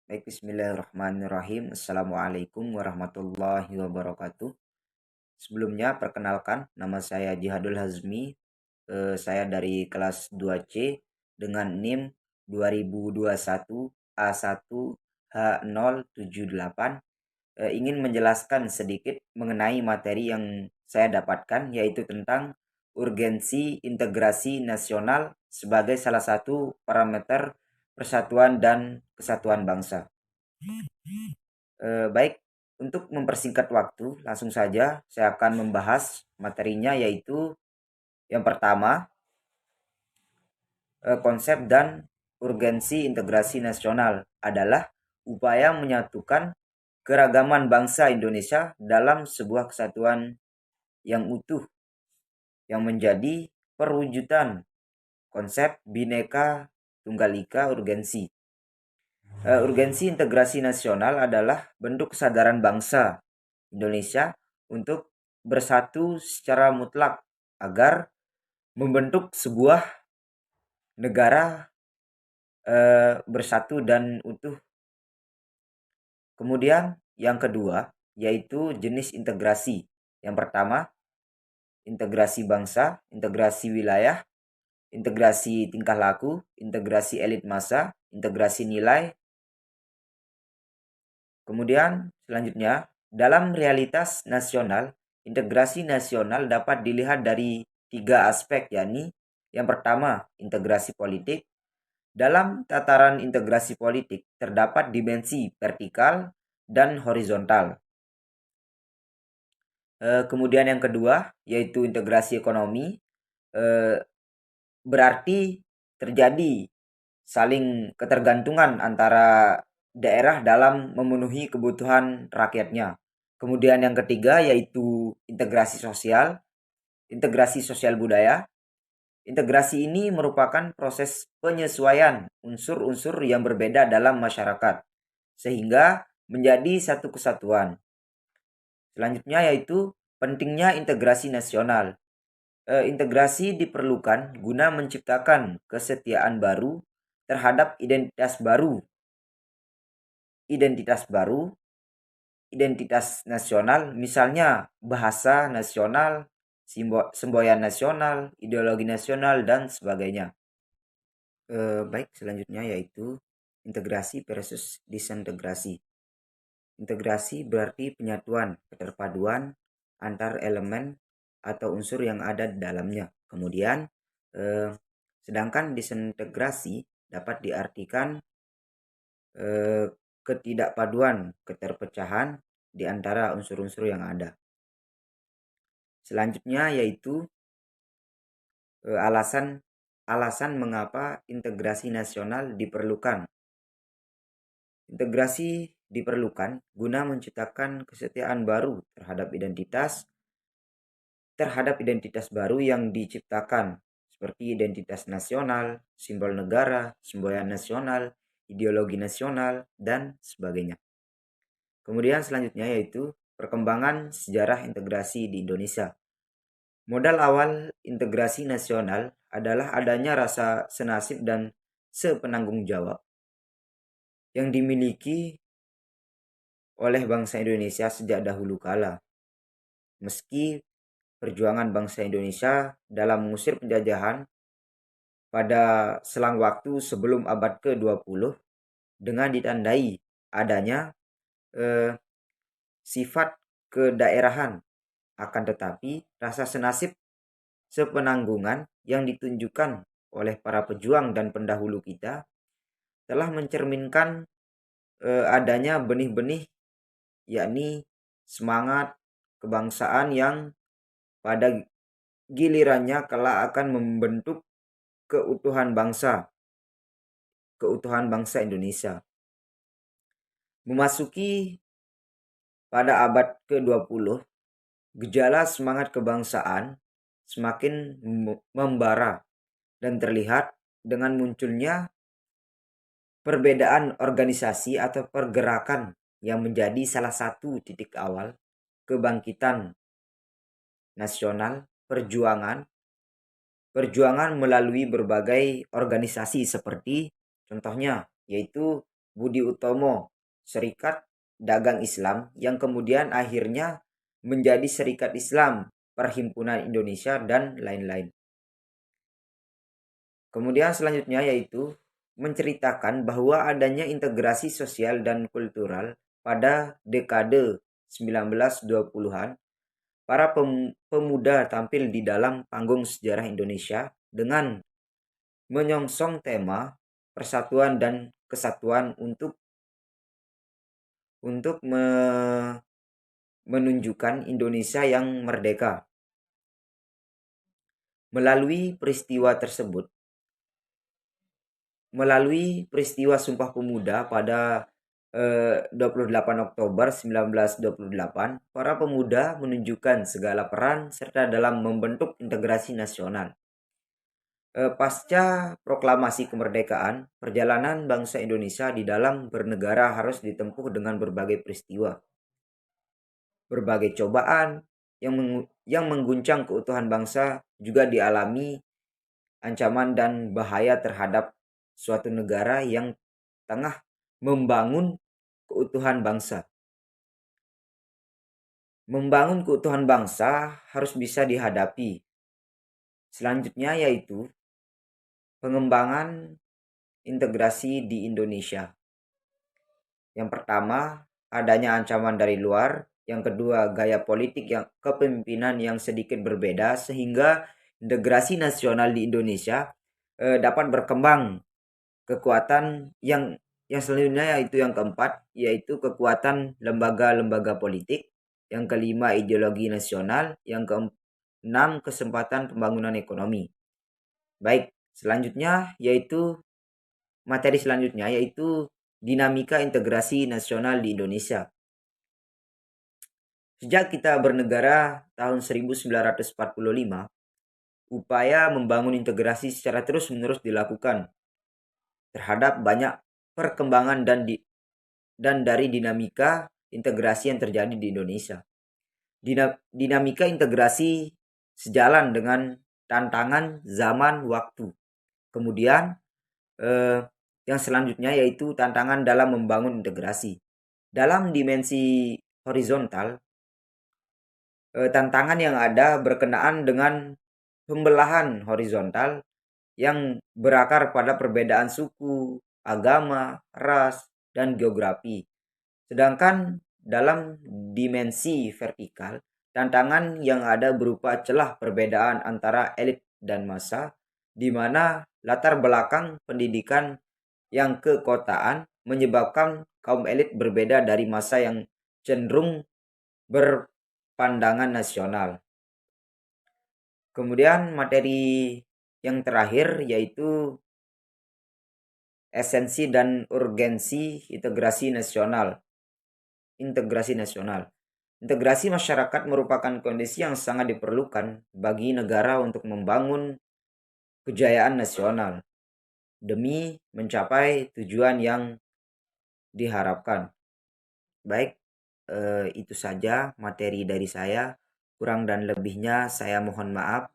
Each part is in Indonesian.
Baik, bismillahirrahmanirrahim. Assalamualaikum warahmatullahi wabarakatuh. Sebelumnya, perkenalkan, nama saya Jihadul Hazmi. Saya dari kelas 2C dengan NIM 2021 A1 H078. Ingin menjelaskan sedikit mengenai materi yang saya dapatkan, yaitu tentang urgensi integrasi nasional sebagai salah satu parameter persatuan dan kesatuan bangsa. Baik, untuk mempersingkat waktu, langsung saja saya akan membahas materinya, yaitu yang pertama, konsep dan urgensi integrasi nasional adalah upaya menyatukan keragaman bangsa Indonesia dalam sebuah kesatuan yang utuh yang menjadi perwujudan konsep Bhinneka Tunggal Ika urgensi. Urgensi integrasi nasional adalah bentuk kesadaran bangsa Indonesia untuk bersatu secara mutlak agar membentuk sebuah negara bersatu dan utuh. Kemudian yang kedua yaitu jenis integrasi. Yang pertama, integrasi bangsa, integrasi wilayah, integrasi tingkah laku, integrasi elit massa, integrasi nilai. Kemudian selanjutnya, dalam realitas nasional, integrasi nasional dapat dilihat dari 3 aspek, yakni yang pertama, integrasi politik. Dalam tataran integrasi politik terdapat dimensi vertikal dan horizontal. Kemudian yang kedua yaitu integrasi ekonomi, berarti terjadi saling ketergantungan antara daerah dalam memenuhi kebutuhan rakyatnya. Kemudian yang ketiga yaitu integrasi sosial budaya. Integrasi ini merupakan proses penyesuaian unsur-unsur yang berbeda dalam masyarakat sehingga menjadi satu kesatuan. Selanjutnya yaitu pentingnya integrasi nasional. Integrasi diperlukan guna menciptakan kesetiaan baru terhadap identitas nasional, misalnya bahasa nasional, semboyan nasional, ideologi nasional, dan sebagainya. Baik, selanjutnya yaitu integrasi versus disintegrasi. Integrasi berarti penyatuan, keterpaduan antar elemen atau unsur yang ada di dalamnya. Kemudian, sedangkan disintegrasi dapat diartikan ketidakpaduan, keterpecahan di antara unsur-unsur yang ada. Selanjutnya yaitu alasan mengapa integrasi nasional diperlukan. Integrasi diperlukan guna menciptakan kesetiaan baru terhadap identitas baru yang diciptakan, seperti identitas nasional, simbol negara, semboyan nasional, ideologi nasional, dan sebagainya. Kemudian selanjutnya yaitu perkembangan sejarah integrasi di Indonesia. Modal awal integrasi nasional adalah adanya rasa senasib dan sepenanggung jawab yang dimiliki oleh bangsa Indonesia sejak dahulu kala. Meski perjuangan bangsa Indonesia dalam mengusir penjajahan pada selang waktu sebelum abad ke-20 dengan ditandai adanya sifat kedaerahan, akan tetapi rasa senasib sepenanggungan yang ditunjukkan oleh para pejuang dan pendahulu kita telah mencerminkan adanya benih-benih, yakni semangat kebangsaan yang pada gilirannya kelak akan membentuk keutuhan bangsa Indonesia. Memasuki pada abad ke-20, gejala semangat kebangsaan semakin membara dan terlihat dengan munculnya perbedaan organisasi atau pergerakan yang menjadi salah satu titik awal kebangkitan nasional, perjuangan melalui berbagai organisasi seperti contohnya yaitu Budi Utomo, Serikat Dagang Islam, yang kemudian akhirnya menjadi Serikat Islam Perhimpunan Indonesia dan lain-lain. Kemudian selanjutnya yaitu menceritakan bahwa adanya integrasi sosial dan kultural pada dekade 1920-an. Para pemuda tampil di dalam panggung sejarah Indonesia dengan menyongsong tema persatuan dan kesatuan untuk menunjukkan Indonesia yang merdeka. Melalui peristiwa Sumpah Pemuda pada 28 Oktober 1928, para pemuda menunjukkan segala peran serta dalam membentuk integrasi nasional. Pasca proklamasi kemerdekaan, perjalanan bangsa Indonesia di dalam bernegara harus ditempuh dengan berbagai peristiwa. Berbagai cobaan yang mengguncang keutuhan bangsa juga dialami, ancaman dan bahaya terhadap suatu negara yang tengah membangun keutuhan bangsa. Membangun keutuhan bangsa harus bisa dihadapi. Selanjutnya yaitu pengembangan integrasi di Indonesia. Yang pertama, adanya ancaman dari luar. Yang kedua, gaya politik kepemimpinan yang sedikit berbeda sehingga integrasi nasional di Indonesia dapat berkembang. Kekuatan yang selanjutnya yaitu yang keempat, yaitu kekuatan lembaga-lembaga politik. Yang kelima, ideologi nasional. Yang keenam, kesempatan pembangunan ekonomi. Baik, materi selanjutnya yaitu dinamika integrasi nasional di Indonesia. Sejak kita bernegara tahun 1945, upaya membangun integrasi secara terus-menerus dilakukan terhadap banyak perkembangan dan dari dinamika integrasi yang terjadi di Indonesia. Dinamika integrasi sejalan dengan tantangan zaman waktu. Kemudian yang selanjutnya yaitu tantangan dalam membangun integrasi. Dalam dimensi horizontal, tantangan yang ada berkenaan dengan pembelahan horizontal yang berakar pada perbedaan suku, agama, ras, dan geografi. Sedangkan dalam dimensi vertikal, tantangan yang ada berupa celah perbedaan antara elit dan massa, di mana latar belakang pendidikan yang kekotaan menyebabkan kaum elit berbeda dari massa yang cenderung berpandangan nasional. Kemudian materi yang terakhir yaitu esensi dan urgensi integrasi nasional. Integrasi masyarakat merupakan kondisi yang sangat diperlukan bagi negara untuk membangun kejayaan nasional demi mencapai tujuan yang diharapkan. Baik, itu saja materi dari saya. Kurang dan lebihnya saya mohon maaf.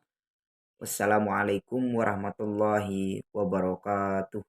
Wassalamualaikum warahmatullahi wabarakatuh.